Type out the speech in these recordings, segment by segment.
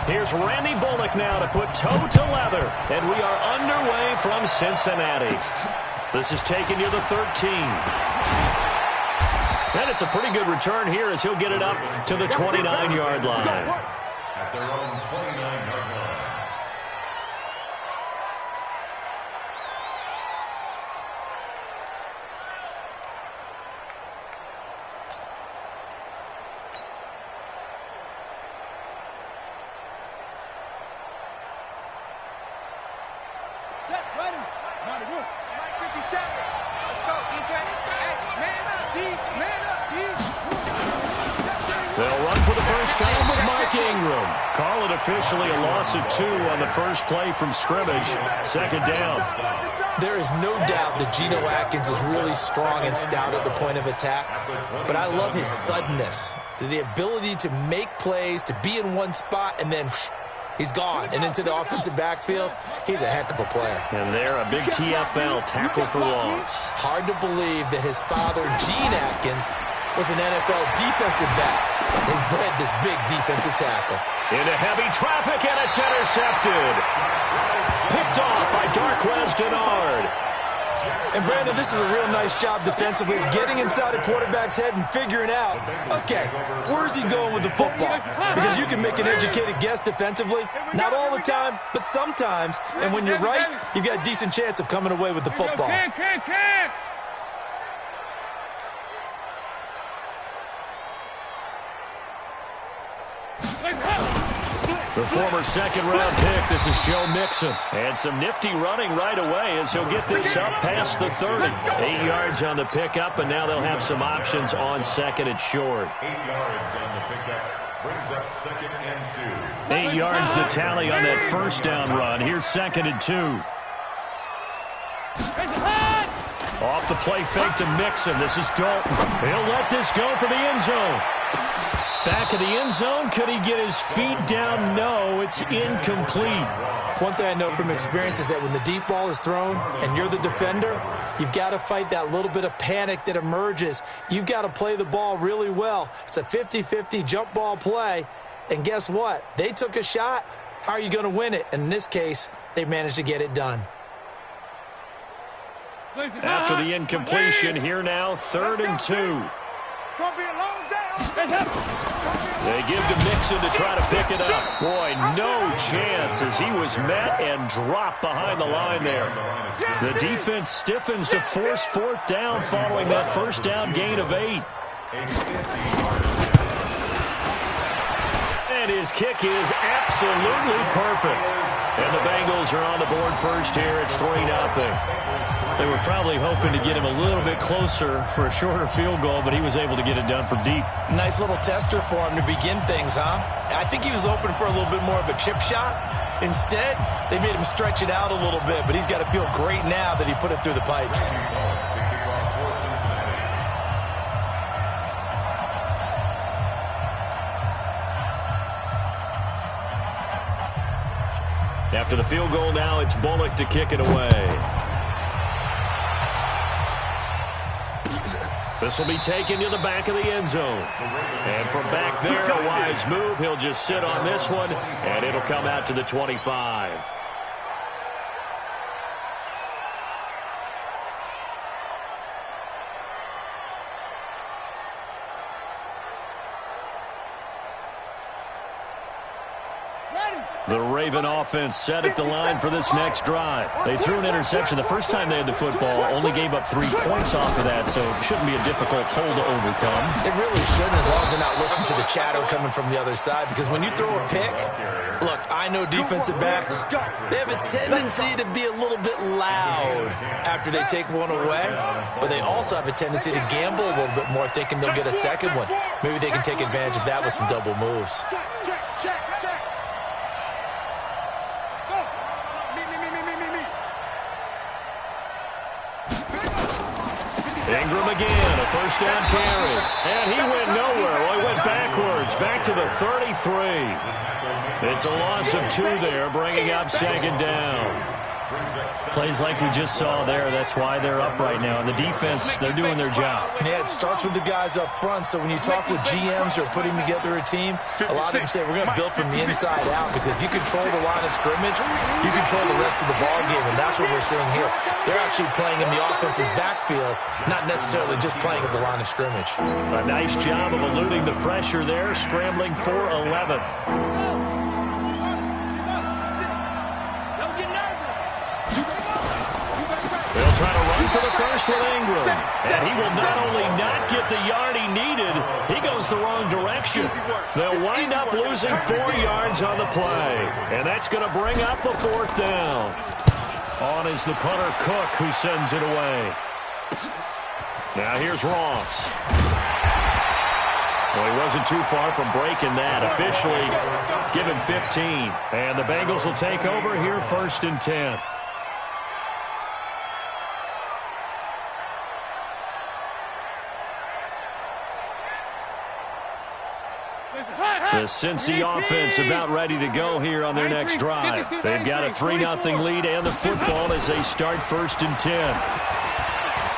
Here's Randy Bullock now to put toe to leather. And we are underway from Cincinnati. This is taken near the 13. And it's a pretty good return here as he'll get it up to the 29-yard line. At their own 29-yard line. They'll run for the first time with Mark Ingram. Call it officially a loss of 2 on the first play from scrimmage. Second down. There is no doubt that Geno Atkins is really strong and stout at the point of attack, but I love his suddenness, the ability to make plays, to be in one spot, and then he's gone. And into the offensive backfield, he's a heck of a player. And there, a big TFL, tackle for loss. Hard to believe that his father, Gene Atkins, was an NFL defensive back. He's bred this big defensive tackle. Into heavy traffic, and it's intercepted. Picked off by Darquez Denard. And, Brandon, this is a real nice job defensively, getting inside a quarterback's head and figuring out, okay, where's he going with the football? Because you can make an educated guess defensively, not all the time, but sometimes. And when you're right, you've got a decent chance of coming away with the football. The former second-round pick, this is Joe Mixon. And some nifty running right away as he'll get this up past the 30. 8 yards on the pickup, and now they'll have some options on second and short. 8 yards on the pickup. Brings up second and 2. 8 yards the tally on that first down run. Here's second and 2. Off the play fake to Mixon. This is Dalton. He'll let this go for the end zone. Back of the end zone. Could he get his feet down? No, it's incomplete. One thing I know from experience is that when the deep ball is thrown and you're the defender, you've got to fight that little bit of panic that emerges. You've got to play the ball really well. It's a 50-50 jump ball play. And guess what? They took a shot. How are you going to win it? And in this case, they managed to get it done. After the incompletion, here now, 3rd and 2. It's going to be a long day. They give to Mixon to try to pick it up. Boy, no chance as he was met and dropped behind the line there. The defense stiffens to force 4th down following that first down gain of 8. And his kick is absolutely perfect. And the Bengals are on the board first here. It's 3-0. They were probably hoping to get him a little bit closer for a shorter field goal, but he was able to get it done from deep. Nice little tester for him to begin things, huh? I think he was open for a little bit more of a chip shot. Instead, they made him stretch it out a little bit, but he's got to feel great now that he put it through the pipes. After the field goal now, it's Bullock to kick it away. This will be taken to the back of the end zone. And from back there, a wise move. He'll just sit on this one, and it'll come out to the 25. The Raven offense set at the line for this next drive. They threw an interception the first time they had the football, only gave up 3 points off of that, so it shouldn't be a difficult hole to overcome. It really shouldn't, as long as they're not listening to the chatter coming from the other side, because when you throw a pick, look, I know defensive backs, they have a tendency to be a little bit loud after they take one away, but they also have a tendency to gamble a little bit more, thinking they'll get a second one. Maybe they can take advantage of that with some double moves. Ingram again, a first down carry. And he went nowhere. Well, he went backwards, back to the 33. It's a loss of 2 there, bringing up second down. Plays like we just saw there. That's why they're up right now. And the defense, they're doing their job. Yeah, it starts with the guys up front. So when you talk with GMs who are putting together a team, a lot of them say we're going to build from the inside out, because if you control the line of scrimmage, you control the rest of the ball game, and that's what we're seeing here. They're actually playing in the offense's backfield, not necessarily just playing at the line of scrimmage. A nice job of eluding the pressure there, scrambling for 11. They'll try to run for the first with Ingram. And he will not only not get the yard he needed, he goes the wrong direction. They'll wind up losing 4 yards on the play. And that's going to bring up a 4th down. On is the punter Cook, who sends it away. Now here's Ross. Well, he wasn't too far from breaking that. Officially given 15. And the Bengals will take over here 1st and 10. The Cincy offense about ready to go here on their next drive. They've got a 3-0 lead and the football as they start 1st and 10.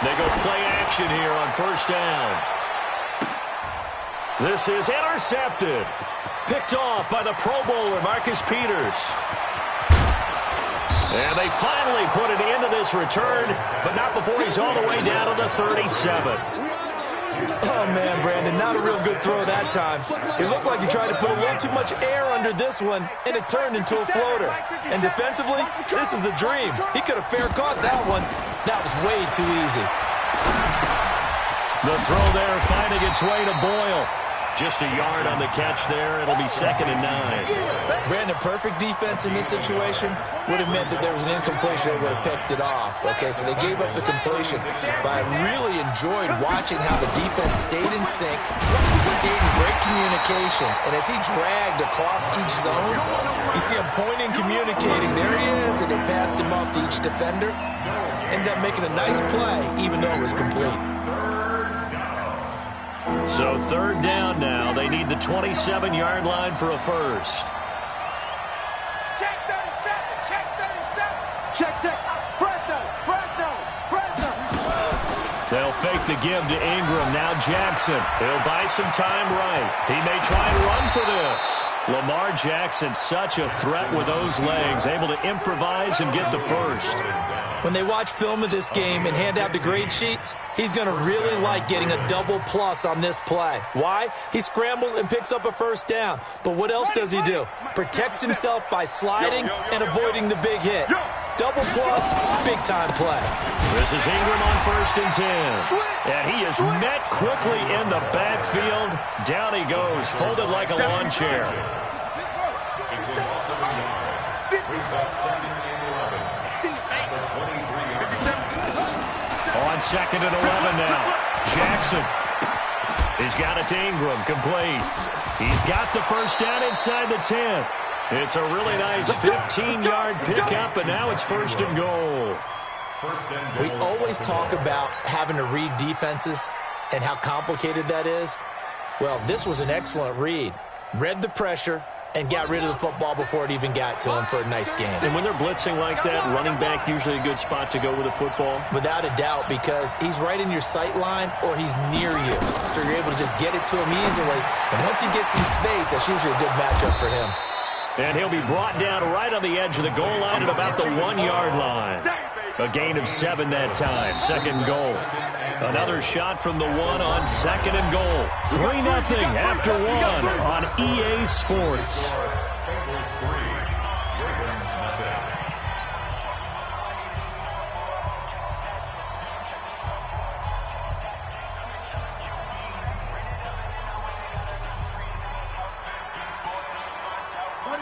They go play action here on 1st down. This is intercepted. Picked off by the Pro Bowler, Marcus Peters. And they finally put it into this return, but not before he's all the way down to the 37. Oh, man, Brandon, not a real good throw that time. It looked like he tried to put a little too much air under this one, and it turned into a floater. And defensively, this is a dream. He could have fair caught that one. That was way too easy. The throw there finding its way to Boyle. Just a yard on the catch there. It'll be 2nd and 9. Brandon, perfect defense in this situation would have meant that there was an incompletion that would have picked it off. Okay, so they gave up the completion. But I really enjoyed watching how the defense stayed in sync, stayed in great communication. And as he dragged across each zone, you see him pointing, communicating. There he is, and it passed him off to each defender. Ended up making a nice play, even though it was complete. So 3rd down now. They need the 27-yard line for a first. Check 37. Check. Fresno. They'll fake the give to Ingram. Now Jackson. He'll buy some time right. He may try and run for this. Lamar Jackson, such a threat with those legs, able to improvise and get the first. When they watch film of this game and hand out the grade sheets, he's going to really like getting a double plus on this play. Why? He scrambles and picks up a 1st down. But what else does he do? Protects himself by sliding and avoiding the big hit. Double plus, big-time play. This is Ingram on 1st and 10. And he is met quickly in the backfield. Down he goes, folded like a lawn chair. On 2nd and 11 now. Jackson. He's got it to Ingram, complete. He's got the 1st down inside the 10. It's a really nice 15-yard pickup, and now it's 1st and goal. We always talk about having to read defenses and how complicated that is. Well, this was an excellent read. Read the pressure and got rid of the football before it even got to him for a nice game. And when they're blitzing like that, running back usually a good spot to go with the football? Without a doubt, because he's right in your sight line or he's near you. So you're able to just get it to him easily. And once he gets in space, that's usually a good matchup for him. And he'll be brought down right on the edge of the goal line at about the 1-yard line. A gain of 7 that time. 2nd goal. Another shot from the 1 on 2nd and goal. 3-0 after 1 on EA Sports.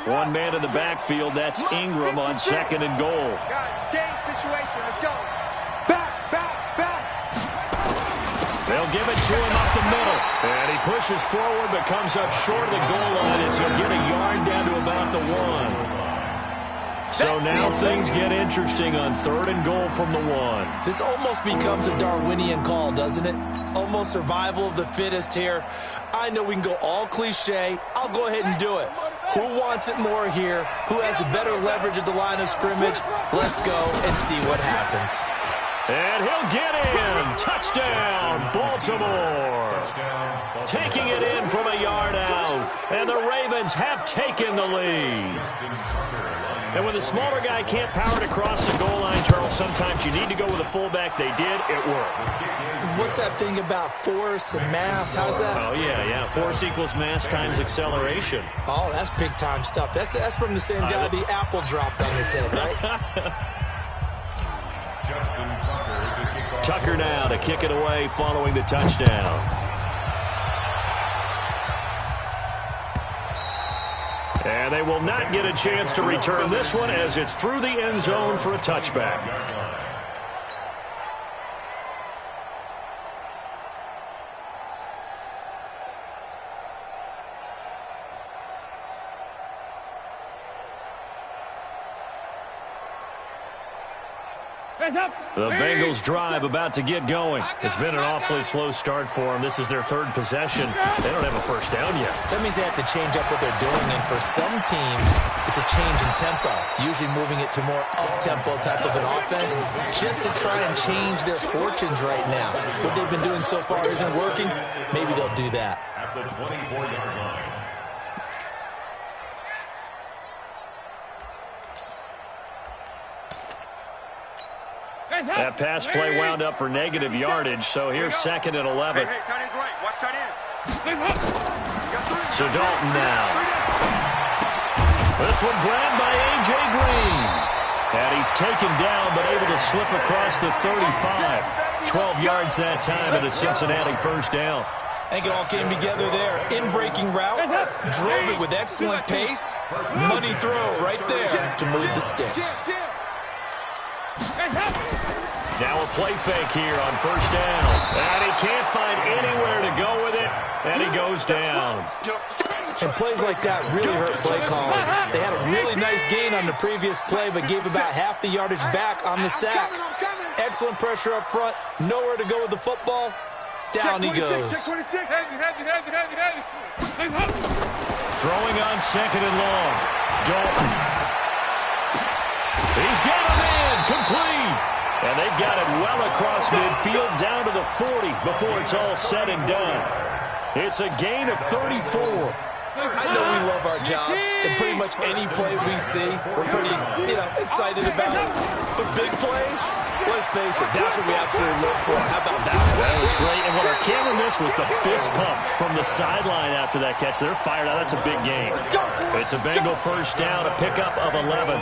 One man in the backfield. That's Ingram on 2nd and goal. Guys, game situation. Let's go. Back. They'll give it to him up the middle. And he pushes forward but comes up short of the goal line as he'll get a yard down to about the 1. So now things get interesting on 3rd and goal from the 1. This almost becomes a Darwinian call, doesn't it? Almost survival of the fittest here. I know we can go all cliche. I'll go ahead and do it. Who wants it more here? Who has a better leverage at the line of scrimmage? Let's go and see what happens. And he'll get in. Touchdown, Baltimore. Taking it in from a yard out. And the Ravens have taken the lead. And when the smaller guy can't power it across the goal line, Charles, sometimes you need to go with a fullback. They did. It worked. What's that thing about force and mass? How's that? Oh, yeah. Force equals mass times acceleration. Oh, that's big-time stuff. That's from the same guy the apple dropped on his head, right? Tucker now to kick it away following the touchdown. And they will not get a chance to return this one as it's through the end zone for a touchback. The Bengals drive about to get going. It's been an awfully slow start for them. This is their third possession. They don't have a first down yet. So that means they have to change up what they're doing, and for some teams, it's a change in tempo, usually moving it to more up-tempo type of an offense just to try and change their fortunes right now. What they've been doing so far isn't working. Maybe they'll do that. At the 24-yard line. That pass play wound up for negative yardage, so here's 2nd and 11. Hey, tight end's right. Watch tight end. So Dalton now. This one grabbed by A.J. Green. And he's taken down, but able to slip across the 35. 12 yards that time, and a Cincinnati first down. I think it all came together there. In-breaking route, drove it with excellent pace. Money throw right there to move the sticks. Now a play fake here on first down. And he can't find anywhere to go with it, and he goes down. And plays like that really hurt play calling. They had a really nice gain on the previous play, but gave about half the yardage back on the sack. Excellent pressure up front. Nowhere to go with the football. Down he goes. Throwing on 2nd and long. Dalton. He's got him in. Complete. And they've got it well across midfield down to the 40 before it's all said and done. It's a gain of 34. I know we love our jobs, and pretty much any play we see, we're pretty, excited about it. But big plays, let's face it, that's what we absolutely live for. How about that? That was great, and what our camera missed was the fist pump from the sideline after that catch. They're fired out. That's a big game. It's a Bengal first down, a pickup of 11.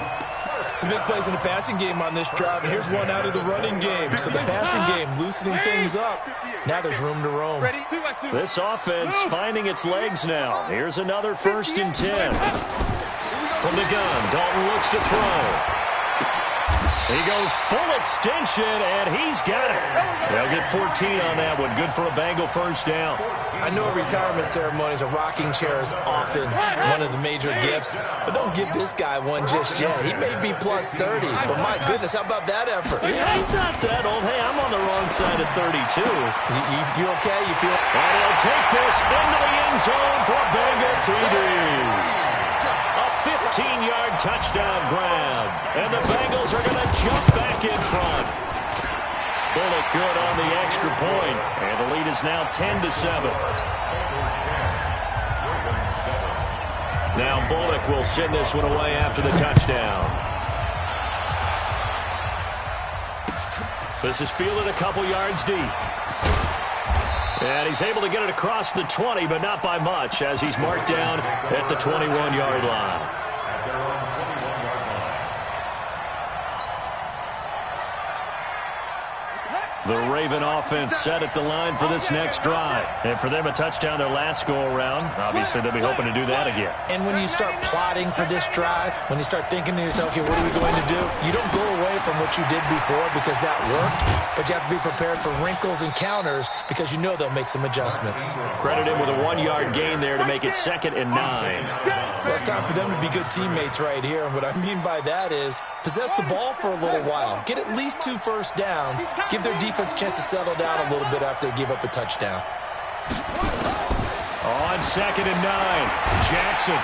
Some big plays in the passing game on this drive, and here's one out of the running game. So the passing game loosening things up. Now there's room to roam. This offense finding its legs now. Here's another 1st and 10. From the gun, Dalton looks to throw. He goes full extension, and he's got it. They'll get 14 on that one. Good for a Bengal first down. I know at retirement ceremonies, a rocking chair is often one of the major gifts, but don't give this guy one just yet. He may be plus 30, but my goodness, how about that effort? Yeah, he's not that old. Hey, I'm on the wrong side of 32. You okay? You feel? And he'll take this into the end zone for a Bengal TD. A 15-yard touchdown grab. And the Bengals are going to jump back in front. Bullock good on the extra point. And the lead is now 10-7. Now Bullock will send this one away after the touchdown. This is fielded a couple yards deep. And he's able to get it across the 20, but not by much, as he's marked down at the 21-yard line. The Raven offense set at the line for this next drive. And for them, a touchdown their last go-around. Obviously, they'll be hoping to do that again. And when you start plotting for this drive, when you start thinking to yourself, okay, what are we going to do? You don't go away from what you did before because that worked, but you have to be prepared for wrinkles and counters because you know they'll make some adjustments. Credit him with a 1-yard gain there to make it 2nd and 9. Well, it's time for them to be good teammates right here. And what I mean by that is possess the ball for a little while. Get at least 2 first downs. Give their defense a chance to settle down a little bit after they give up a touchdown. On 2nd and 9, Jackson.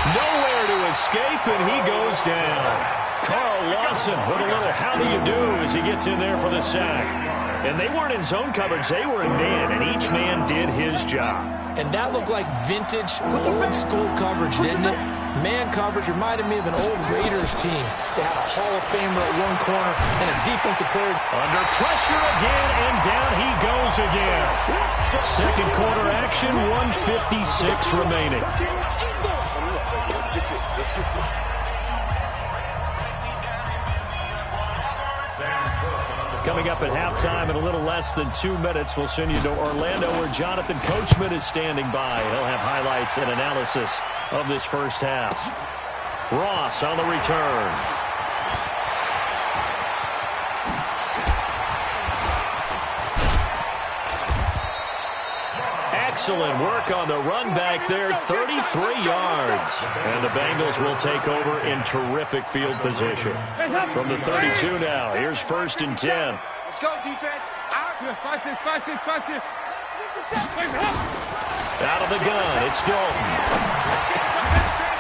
Nowhere to escape, and he goes down. Carl Lawson with a little how do you do as he gets in there for the sack. And they weren't in zone coverage, they were in man, and each man did his job. And that looked like vintage, old-school coverage, didn't it? Man coverage reminded me of an old Raiders team. They had a Hall of Famer at one corner and a defensive player. Under pressure again, and down he goes again. Second quarter action, 1:56 remaining. Coming up at halftime in a little less than 2 minutes, we'll send you to Orlando where Jonathan Coachman is standing by. He'll have highlights and analysis of this first half. Ross on the return. Excellent work on the run back there, 33 yards. And the Bengals will take over in terrific field position. From the 32 now, here's 1st and 10. Let's go, defense. Out of the gun, it's Dalton.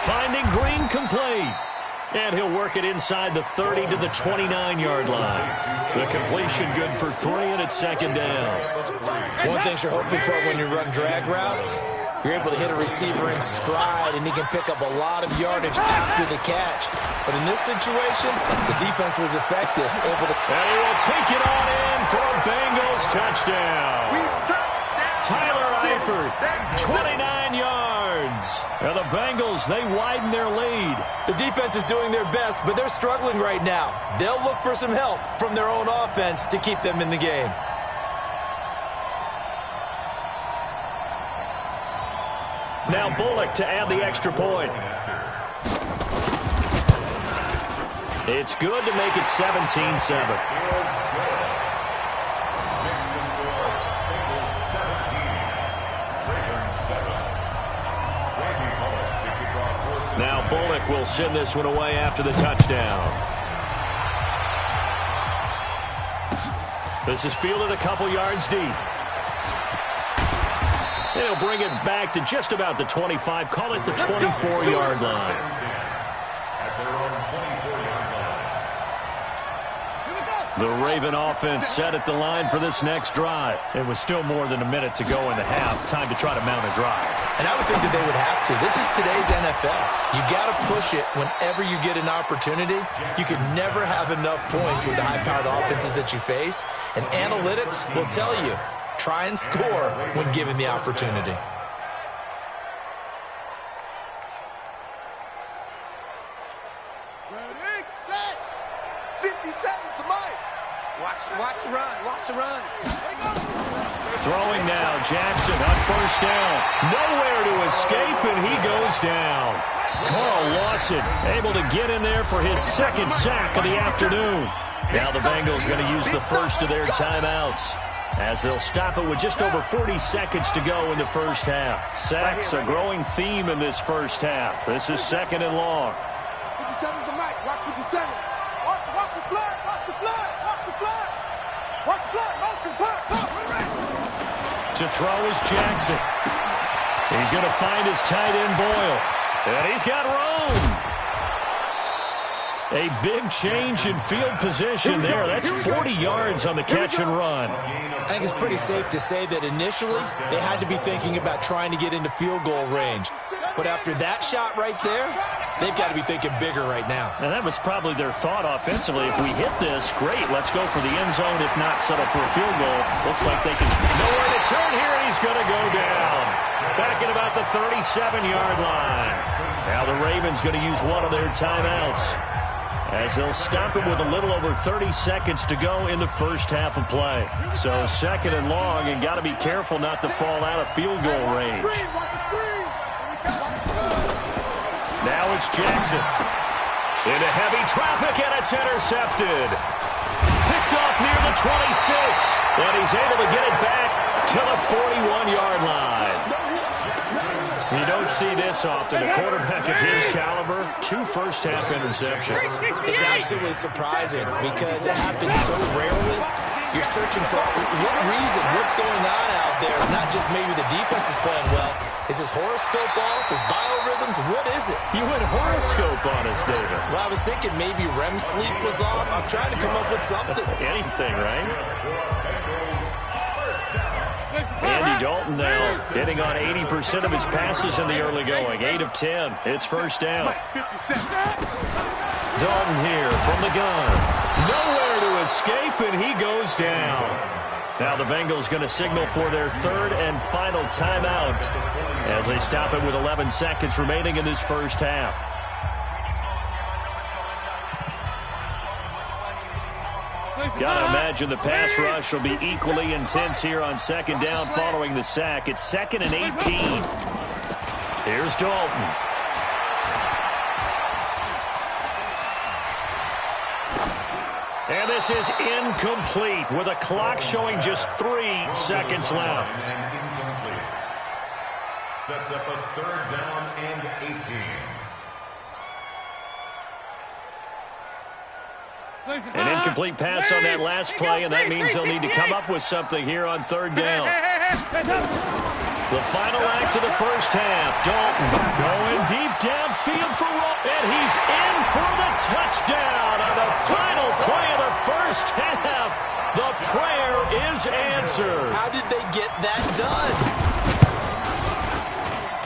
Finding Green complete. And he'll work it inside the 30 to the 29-yard line. The completion good for 3, and it's 2nd down. One thing you're hoping for when you run drag routes, you're able to hit a receiver in stride, and he can pick up a lot of yardage after the catch. But in this situation, the defense was effective, able to... And he will take it on in for a Bengals touchdown. Tyler Eifert, 29 yards. And the Bengals, they widen their lead. The defense is doing their best, but they're struggling right now. They'll look for some help from their own offense to keep them in the game. Now Bullock to add the extra point. It's good to make it 17-7. Now Bullock will send this one away after the touchdown. This is fielded a couple yards deep. They'll bring it back to just about the 25, call it the 24-yard line. At their own 24-yard line. The Raven offense set at the line for this next drive. It was still more than a minute to go in the half. Time to try to mount a drive. And I would think that they would have to. This is today's NFL. You got to push it whenever you get an opportunity. You can never have enough points with the high-powered offenses that you face. And analytics will tell you, try and score when given the opportunity. Ready, set. 57 is the mic. Watch the run. Watch the run. Throwing now, Jackson on 1st down. Nowhere to escape, and he goes down. Carl Lawson able to get in there for his 2nd sack of the afternoon. Now the Bengals going to use the first of their timeouts, as they'll stop it with just over 40 seconds to go in the first half. Sacks a growing theme in this first half. This is 2nd and long. 57 is the mic. Watch 57. Watch the flood. Watch the flood. Watch the flood. Watch the flood. Motion. Flood. To throw is Jackson. He's going to find his tight end Boyle. And he's got room. A big change in field position there. That's 40 yards on the catch and run. I think it's pretty safe to say that initially they had to be thinking about trying to get into field goal range. But after that shot right there, they've got to be thinking bigger right now. And that was probably their thought offensively. If we hit this, great, let's go for the end zone. If not, settle for a field goal. Looks like they can. Nowhere to turn here, and he's going to go down. Back at about the 37-yard line. Now the Ravens going to use one of their timeouts, as they'll stop him with a little over 30 seconds to go in the first half of play. So 2nd and long, and got to be careful not to fall out of field goal range. Now it's Jackson. Into heavy traffic, and it's intercepted. Picked off near the 26, and he's able to get it back to the 41-yard line. You don't see this often. A quarterback of his caliber, 2 first-half interceptions. It's absolutely surprising because it happens so rarely. You're searching for what reason, what's going on out there. It's not just maybe the defense is playing well. Is his horoscope off? His biorhythms? What is it? You went horoscope on us, David. Well, I was thinking maybe REM sleep was off. I'm trying to come up with something. Anything, right? Andy Dalton now hitting on 80% of his passes in the early going. 8 of 10. It's first down. Dalton here from the gun. Nowhere to escape, and he goes down. Now the Bengals going to signal for their third and final timeout as they stop it with 11 seconds remaining in this first half. Gotta imagine the pass rush will be equally intense here on second down following the sack. It's 2nd and 18. Here's Dalton. And this is incomplete with a clock showing just 3 seconds left. Incomplete. Sets up a third down and 18. An incomplete pass on that last play, and that means they'll need to come up with something here on third down. The final act of the first half. Dalton going deep downfield for Roll, and he's in for the touchdown on the final play of the first half. The prayer is answered. How did they get that done?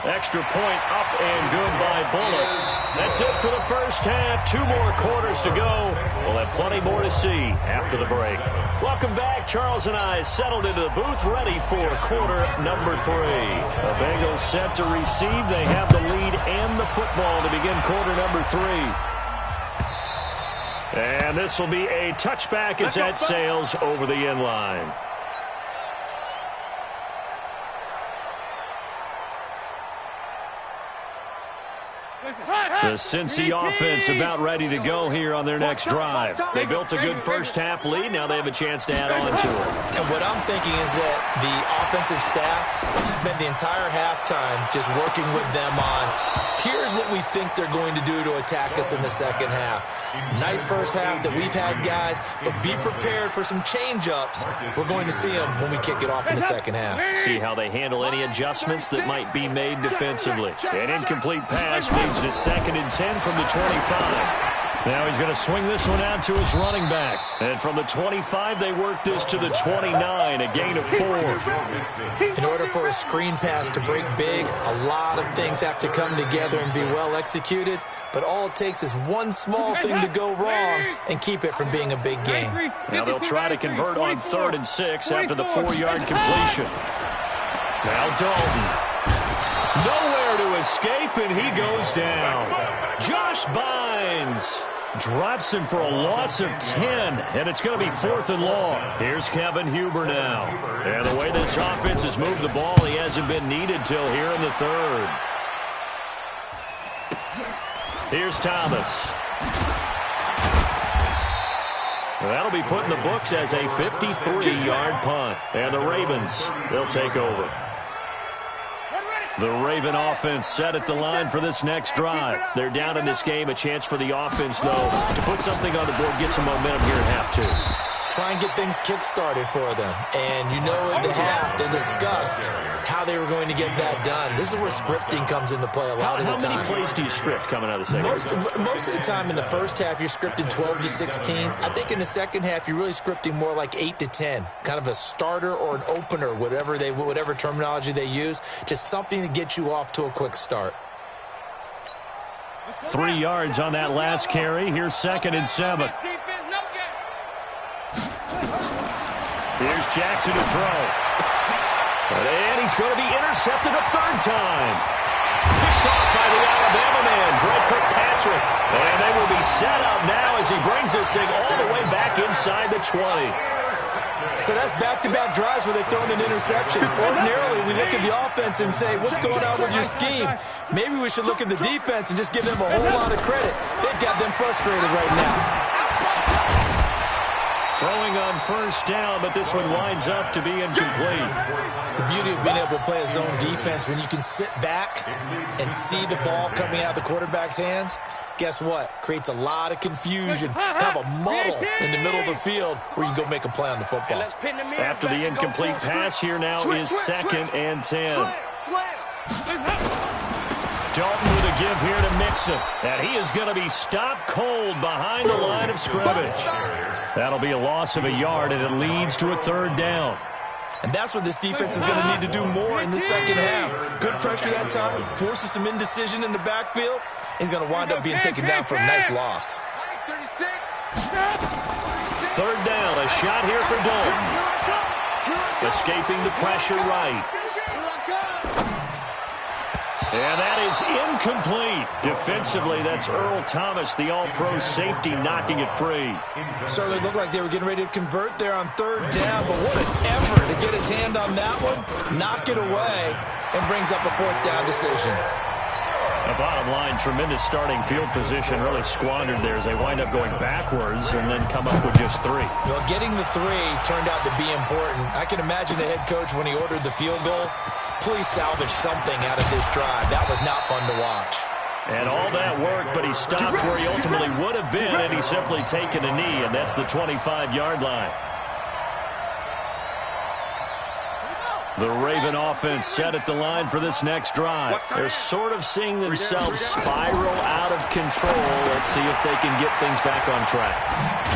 Extra point up and good by Bullock. That's it for the first half. 2 more quarters to go. We'll have plenty more to see after the break. Welcome back. Charles and I settled into the booth ready for quarter number 3. The Bengals set to receive. They have the lead and the football to begin quarter number 3. And this will be a touchback as that sails over the end line. The Cincy offense about ready to go here on their next drive. They built a good first-half lead. Now they have a chance to add on to it. And what I'm thinking is that the offensive staff spent the entire halftime just working with them on, here's what we think they're going to do to attack us in the second half. Nice first half that we've had, guys, but be prepared for some change-ups. We're going to see them when we kick it off in the second half. See how they handle any adjustments that might be made defensively. An incomplete pass leads to 2nd and 10 from the 25. Now he's going to swing this one out to his running back. And from the 25, they work this to the 29, a gain of 4. In order for a screen pass to break big, a lot of things have to come together and be well executed. But all it takes is one small thing to go wrong and keep it from being a big game. Now they'll try to convert on 3rd and 6 after the 4-yard completion. Now Dalton. Nowhere to escape, and he goes down. Josh Bynes drops him for a loss of 10, and it's going to be 4th and long. Here's Kevin Huber now. And the way this offense has moved the ball, he hasn't been needed till here in the 3rd. Here's Thomas. That'll be put in the books as a 53-yard punt. And the Ravens, they'll take over. The Raven offense set at the line for this next drive. They're down in this game. A chance for the offense, though, to put something on the board, get some momentum here at half 2. Try and get things kick-started for them. And you know at the half, they discussed how they were going to get that done. This is where scripting comes into play a lot of the time. How many plays do you script coming out of the second half? Most of the time in the first half, you're scripting 12 to 16. I think in the second half, you're really scripting more like 8 to 10. Kind of a starter or an opener, whatever terminology they use. Just something to get you off to a quick start. 3 yards on that last carry. Here's 2nd and 7. Here's Jackson to throw. And he's going to be intercepted a 3rd time. Picked off by the Alabama man, Dre Kirkpatrick. And they will be set up now as he brings this thing all the way back inside the 20. So that's back-to-back drives where they've thrown an interception. Ordinarily, we look at the offense and say, what's going on with your scheme? Maybe we should look at the defense and just give them a whole lot of credit. They've got them frustrated right now. Throwing on first down, but this one winds up to be incomplete. The beauty of being able to play a zone defense, when you can sit back and see the ball coming out of the quarterback's hands, guess what? Creates a lot of confusion. Have a muddle in the middle of the field where you can go make a play on the football. After the incomplete pass, here now is 2nd and 10. Dalton with a give here to Mixon. And he is going to be stopped cold behind the line of scrimmage. That'll be a loss of a yard, and it leads to a 3rd down. And that's what this defense is going to need to do more in the second half. Good pressure that time, forces some indecision in the backfield. He's going to wind up being taken down for a nice loss. 3rd down, a shot here for Dalton. Escaping the pressure right. And that is incomplete. Defensively, that's Earl Thomas, the all-pro safety, knocking it free. Certainly looked like they were getting ready to convert there on 3rd down, but what an effort to get his hand on that one, knock it away, and brings up a 4th down decision. The bottom line, tremendous starting field position, really squandered there as they wind up going backwards and then come up with just 3. Well, getting the 3 turned out to be important. I can imagine the head coach when he ordered the field goal. Please salvage something out of this drive. That was not fun to watch. And all that work, but he stopped where he ultimately would have been, and he's simply taken a knee, and that's the 25-yard line. The Raven offense set at the line for this next drive. They're sort of seeing themselves spiral out of control. Let's see if they can get things back on track.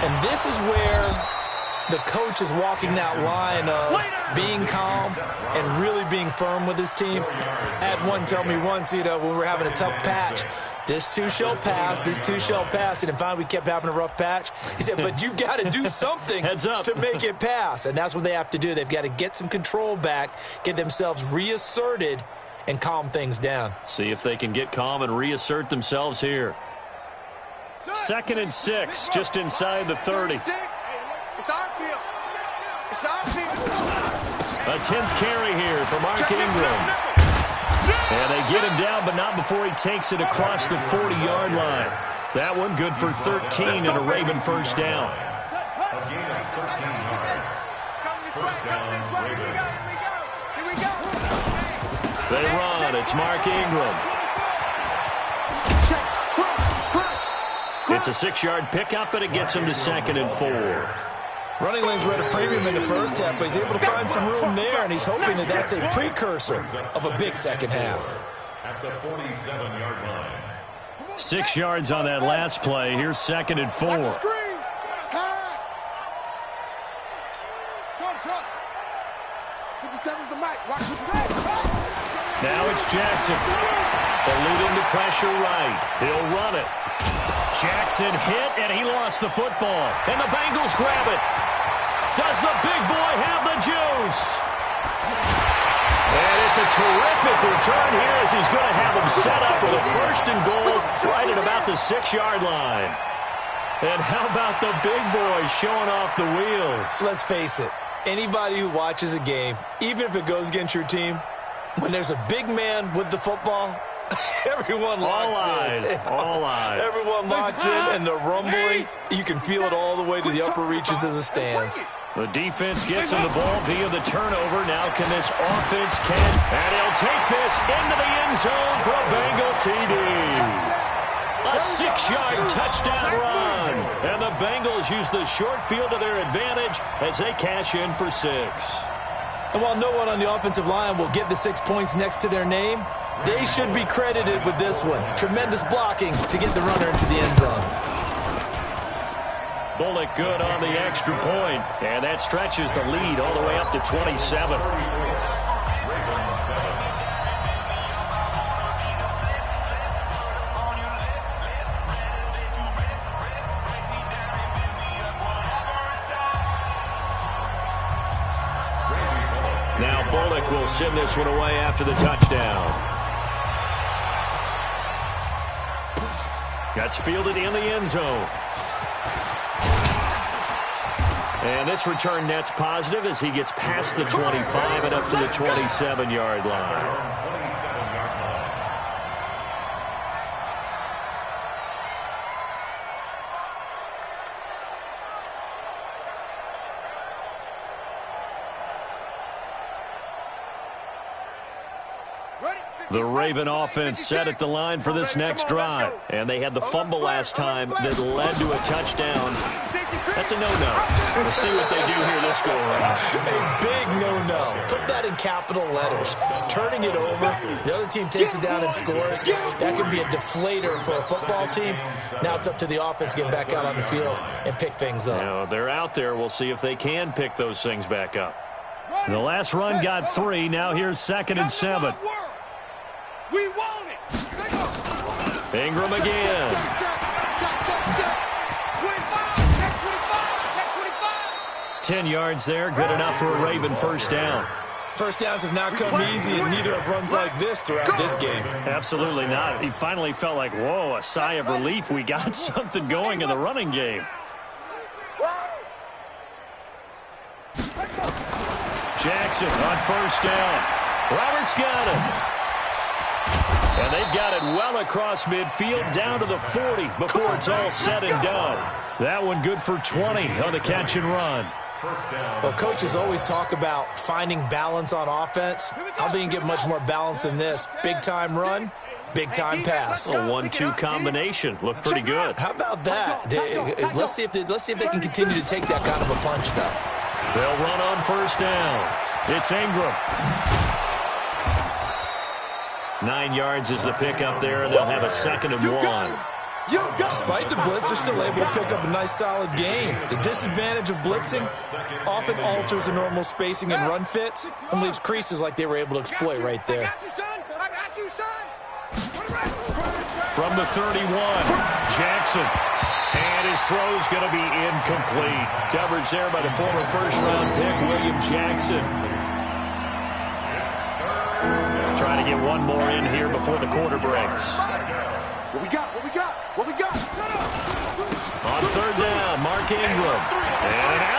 And this is where the coach is walking that line of being calm and really being firm with his team. I had one tell me once, when we were having a tough patch, this too shall pass, this too shall pass. And finally we kept having a rough patch. He said, but you've got to do something to make it pass. And that's what they have to do. They've got to get some control back, get themselves reasserted, and calm things down. See if they can get calm and reassert themselves here. 2nd and 6, just inside the 30. It's our field. It's our field. A 10th carry here for Mark Ingram. And they get him down, but not before he takes it across the 40-yard line. That one good for 13 and a Raven 1st down. They run. It's Mark Ingram. It's a 6-yard pickup, but it gets him to 2nd and 4. Running lanes were at a premium in the first half, but he's able to find some room there, and he's hoping that that's a precursor of a big second half. At the 47-yard line. 6 yards on that last play. Here's 2nd and 4. Pass. Short. 57's the mic. Watch what you say. Now it's Jackson. Eluding the pressure right. He'll run it. Jackson hit, and he lost the football. And the Bengals grab it. Does the big boy have the juice? And it's a terrific return here as he's going to have him set up with a 1st and goal right at about the 6-yard line. And how about the big boy showing off the wheels? Let's face it, anybody who watches a game, even if it goes against your team, when there's a big man with the football, everyone locks in. All eyes. Everyone locks in, and the rumbling, you can feel it all the way to the upper reaches of the stands. The defense gets him the ball via the turnover. Now can this offense catch? And he'll take this into the end zone for a Bengal TD. A 6-yard touchdown run. And the Bengals use the short field to their advantage as they cash in for 6. And while no one on the offensive line will get the 6 points next to their name, they should be credited with this one. Tremendous blocking to get the runner into the end zone. Bullock good on the extra point, and that stretches the lead all the way up to 27. Now Bullock will send this one away after the touchdown. Gets fielded in the end zone. And this return net's positive as he gets past the 25 and up to the 27-yard line. The Raven offense set at the line for this next drive. And they had the fumble last time that led to a touchdown. That's a no-no. We'll see what they do here this go-around. A big no-no. Put that in capital letters. Turning it over, the other team takes it down and scores. That can be a deflator for a football team. Now it's up to the offense to get back out on the field and pick things up. Now, they're out there. We'll see if they can pick those things back up. The last run got 3. Now here's 2nd and 7. We want it. Ingram again. Check 25. 10 yards there. Good enough for a Raven first down. First downs have not come easy, and neither have runs like this throughout this game. Absolutely not. He finally felt like, whoa, a sigh of relief. We got something going in the running game. Jackson on first down. Roberts got it. And they've got it well across midfield down to the 40 before it's all said and done. That one good for 20 on the catch and run. Well, coaches always talk about finding balance on offense. I don't think you get much more balance than this. Big-time run, big-time pass. A 1-2 combination. Looked pretty good. How about that? Let's see if they can continue to take that kind of a punch, though. They'll run on first down. It's Ingram. 9 yards is the pickup there, and they'll have a 2nd and 1. Despite the blitz, they're still able to pick up a nice, solid game. The disadvantage of blitzing often alters the normal spacing and run fits and leaves creases like they were able to exploit right there. From the 31, Jackson. And his throw's going to be incomplete. Coverage there by the former first-round pick, William Jackson. Trying to get one more in here before the quarter breaks. What we got? What we got? What we got? On 3rd down, Mark Ingram. And an alley.